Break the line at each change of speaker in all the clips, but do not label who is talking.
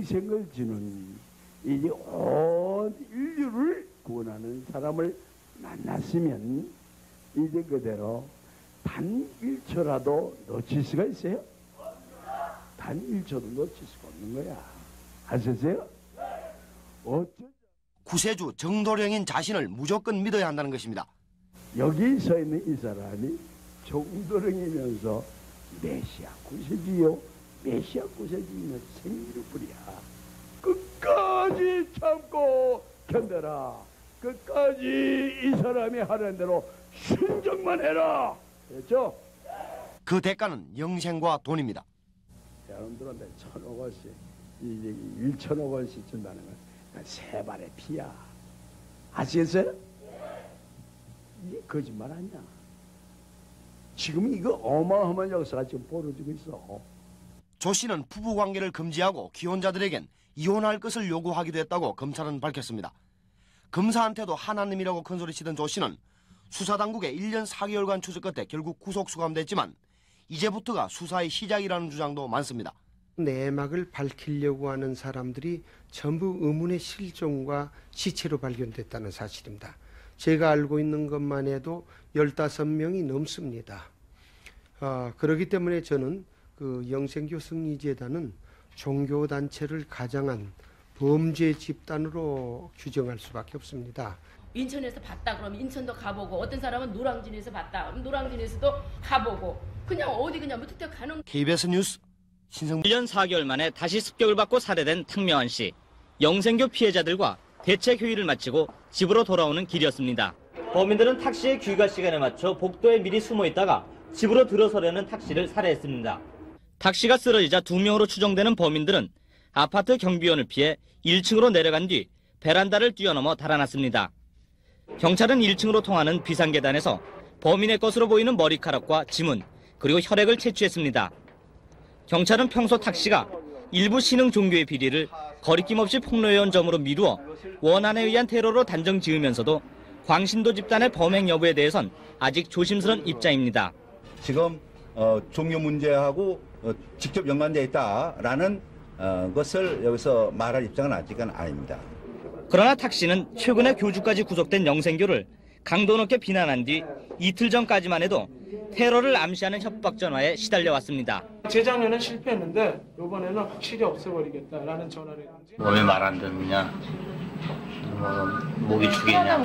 영생을 주는 이제 온 인류를 구원하는 사람을 만났으면 이제 그대로 단 1초라도 놓칠 수가 있어요? 단 1초도 놓칠 수가 없는 거야. 아셨어요?
구세주 정도령인 자신을 무조건 믿어야 한다는 것입니다.
여기 서 있는 이 사람이 정도령이면서 메시아 구세주요. 메시아 구세주는 생일뿐이야. 끝까지 참고 견뎌라. 끝까지 이 사람이 하는 대로 순종만 해라. 그렇죠?
그 대가는 영생과 돈입니다.
여러분들한테 1,000억 원씩, 1,000억 원씩 준다는 건 세 발의 피야. 아시겠어요? 이게 거짓말 아니야. 지금 이거 어마어마한 역사가 지금 벌어지고 있어.
조 씨는 부부관계를 금지하고 기혼자들에겐 이혼할 것을 요구하기도 했다고 검찰은 밝혔습니다. 검사한테도 하나님이라고 큰소리치던 조 씨는 수사당국의 1년 4개월간 추적 끝에 결국 구속 수감됐지만 이제부터가 수사의 시작이라는 주장도 많습니다.
내막을 밝히려고 하는 사람들이 전부 의문의 실종과 시체로 발견됐다는 사실입니다. 제가 알고 있는 것만 해도 15명이 넘습니다. 그렇기 때문에 저는 그 영생교 승리재단은 종교단체를 가장한 범죄 집단으로 규정할 수밖에 없습니다.
인천에서 봤다 그러면 인천도 가보고, 어떤 사람은 노량진에서 봤다 그럼 노량진에서도 가보고, 그냥 어디 그냥 무턱대고 가는.
KBS 뉴스 신성.
1년 4개월 만에 다시 습격을 받고 살해된 탕명환 씨. 영생교 피해자들과 대책 회의를 마치고 집으로 돌아오는 길이었습니다. 범인들은 택시의 귀가 시간에 맞춰 복도에 미리 숨어 있다가 집으로 들어서려는 택시를 살해했습니다. 택시가 쓰러지자 2명으로 추정되는 범인들은 아파트 경비원을 피해 1층으로 내려간 뒤 베란다를 뛰어넘어 달아났습니다. 경찰은 1층으로 통하는 비상계단에서 범인의 것으로 보이는 머리카락과 지문, 그리고 혈액을 채취했습니다. 경찰은 평소 택시가 일부 신흥 종교의 비리를 거리낌 없이 폭로해온 점으로 미루어 원한에 의한 테러로 단정 지으면서도 광신도 집단의 범행 여부에 대해선 아직 조심스런 입장입니다.
지금 종교 문제하고 직접 연관되어 있다라는 것을 여기서 말할 입장은 아직은 아닙니다.
그러나 탁 씨는 최근에 교주까지 구속된 영생교를 강도 높게 비난한 뒤 이틀 전까지만 해도 테러를 암시하는 협박 전화에 시달려왔습니다.
재작년엔 실패했는데 이번에는 확실히 없애버리겠다라는 전화를 했는지.
왜 말 안 듣느냐? 목이 죽이냐?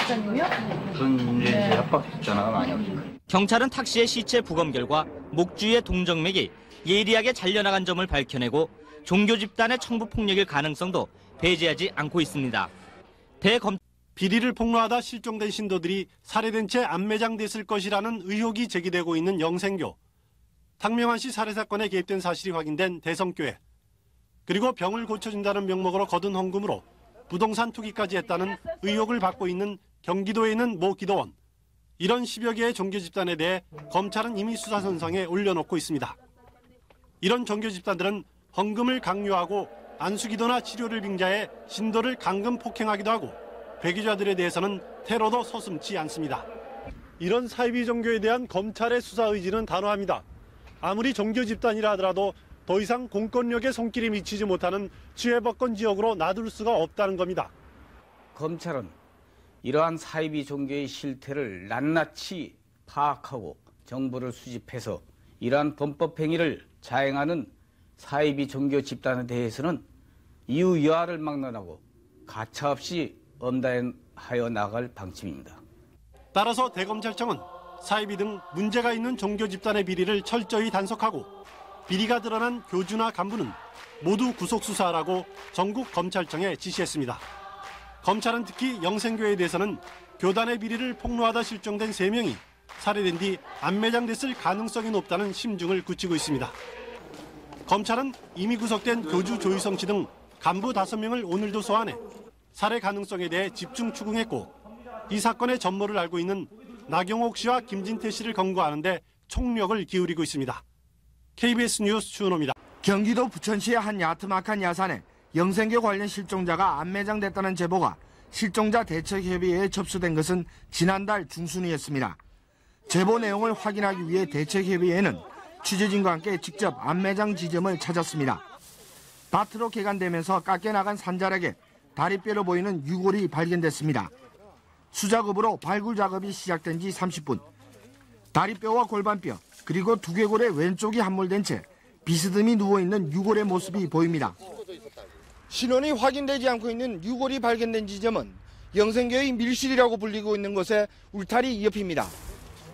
그런 문제에서 협박 전화가 많이 없어요.
경찰은 탁 씨의 시체 부검 결과 목 주위의 동정맥이 예리하게 잘려나간 점을 밝혀내고 종교 집단의 청부 폭력일 가능성도 배제하지 않고 있습니다.
비리를 폭로하다 실종된 신도들이 살해된 채 안매장됐을 것이라는 의혹이 제기되고 있는 영생교, 탕명환 씨 살해 사건에 개입된 사실이 확인된 대성교회, 그리고 병을 고쳐준다는 명목으로 거둔 헌금으로 부동산 투기까지 했다는 의혹을 받고 있는 경기도에 있는 모 기도원, 이런 10여 개의 종교 집단에 대해 검찰은 이미 수사 선상에 올려놓고 있습니다. 이런 종교 집단들은 헌금을 강요하고 안수기도나 치료를 빙자해 신도를 강금 폭행하기도 하고 배교자들에 대해서는 테러도 서슴지 않습니다. 이런 사이비 종교에 대한 검찰의 수사 의지는 단호합니다. 아무리 종교 집단이라 하더라도 더 이상 공권력의 손길이 미치지 못하는 지혜법권 지역으로 놔둘 수가 없다는 겁니다.
검찰은 이러한 사이비 종교의 실태를 낱낱이 파악하고 정보를 수집해서 이러한 범법 행위를 자행하는 사이비 종교 집단에 대해서는 이유 여하를 막론하고 가차없이 엄단하여 나갈 방침입니다.
따라서 대검찰청은 사이비 등 문제가 있는 종교 집단의 비리를 철저히 단속하고 비리가 드러난 교주나 간부는 모두 구속 수사하라고 전국 검찰청에 지시했습니다. 검찰은 특히 영생교에 대해서는 교단의 비리를 폭로하다 실종된 3명이 살해된 뒤 안매장됐을 가능성이 높다는 심중을 굳히고 있습니다. 검찰은 이미 구속된 교주 조희성 씨 등 간부 5명을 오늘도 소환해 살해 가능성에 대해 집중 추궁했고, 이 사건의 전모를 알고 있는 나경옥 씨와 김진태 씨를 검거하는 데 총력을 기울이고 있습니다. KBS 뉴스 추은호입니다.
경기도 부천시의 한 야트막한 야산에 영생교 관련 실종자가 안매장됐다는 제보가 실종자 대책협의회에 접수된 것은 지난달 중순이었습니다. 제보 내용을 확인하기 위해 대책협의회는 취재진과 함께 직접 안매장 지점을 찾았습니다. 밭으로 개간되면서 깎여나간 산자락에 다리뼈로 보이는 유골이 발견됐습니다. 수작업으로 발굴 작업이 시작된 지 30분. 다리뼈와 골반뼈 그리고 두개골의 왼쪽이 함몰된 채 비스듬히 누워있는 유골의 모습이 보입니다. 신원이 확인되지 않고 있는 유골이 발견된 지점은 영생교의 밀실이라고 불리고 있는 곳의 울타리 옆입니다.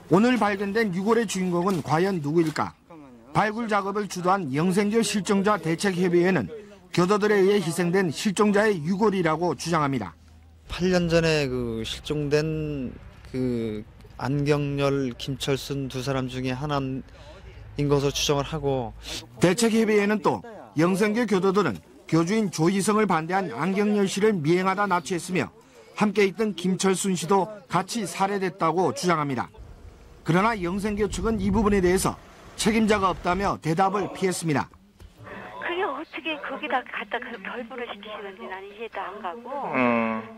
오늘 발견된 유골의 주인공은 과연 누구일까? 발굴 작업을 주도한 영생교 실종자 대책협의회는 교도들에 의해 희생된 실종자의 유골이라고 주장합니다.
8년 전에 그 실종된 그 안경열, 김철순 두 사람 중에 하나인 것으로 추정을 하고,
대책협의회는 또 영생교 교도들은 교주인 조희성을 반대한 안경열 씨를 미행하다 납치했으며 함께 있던 김철순 씨도 같이 살해됐다고 주장합니다. 그러나 영생교 측은 이 부분에 대해서 책임자가 없다며 대답을 피했습니다.
그게 어떻게 거기다 갖다 결부를 시키시는지 나는 이해도 안 가고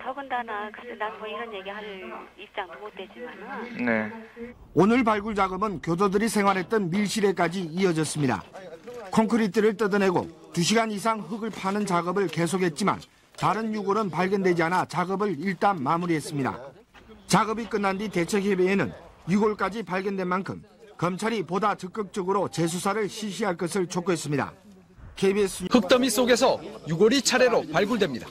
더군다나 글쎄 난 뭐 이런 얘기할 입장도 못 되지만은
네. 오늘 발굴 작업은 교도들이 생활했던 밀실에까지 이어졌습니다. 콘크리트를 뜯어내고 2시간 이상 흙을 파는 작업을 계속했지만 다른 유골은 발견되지 않아 작업을 일단 마무리했습니다. 작업이 끝난 뒤 대책협의회는 유골까지 발견된 만큼 검찰이 보다 적극적으로 재수사를 실시할 것을 촉구했습니다. KBS
흙더미 속에서 유골이 차례로 발굴됩니다.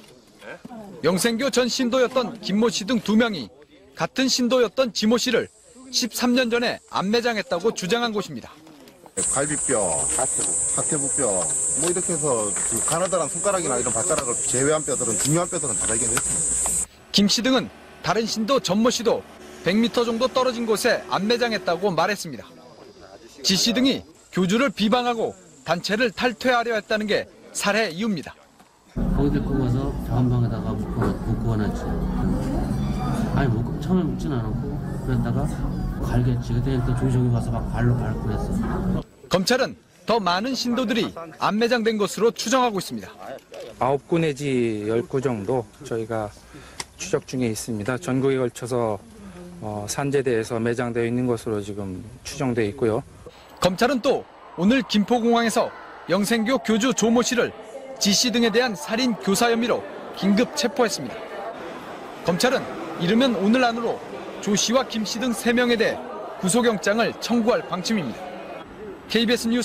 영생교 전 신도였던 김모 씨 등 2명이 같은 신도였던 지모 씨를 13년 전에 안매장했다고 주장한 곳입니다.
갈비뼈, 하태부뼈, 뭐 이렇게 해서 그 가느다란 손가락이나 이런 발가락을 제외한 뼈들은 중요한 뼈들은 다 발견됐습니다.
김 씨 등은 다른 신도 전모 씨도 100m 정도 떨어진 곳에 안매장했다고 말했습니다. 지 씨 등이 교주를 비방하고 단체를 탈퇴하려 했다는 게 살해 이유입니다.
거기 데리고 가서 병원방에다가 묶어놨지. 아니 처음에 묶진 않았고 그랬다가 갈겠지. 그때 또 조정이 가서 막 발로 밟고 그랬어.
검찰은 더 많은 신도들이 안매장된 것으로 추정하고 있습니다.
9구 내지 10구 정도 저희가 추적 중에 있습니다. 전국에 걸쳐서 산재대에서 매장되어 있는 것으로 지금 추정되어 있고요.
검찰은 또 오늘 김포공항에서 영생교 교주 조모 씨를 지 씨 등에 대한 살인 교사 혐의로 긴급 체포했습니다. 검찰은 이르면 오늘 안으로 조 씨와 김 씨 등 3명에 대해 구속영장을 청구할 방침입니다. KBS 뉴스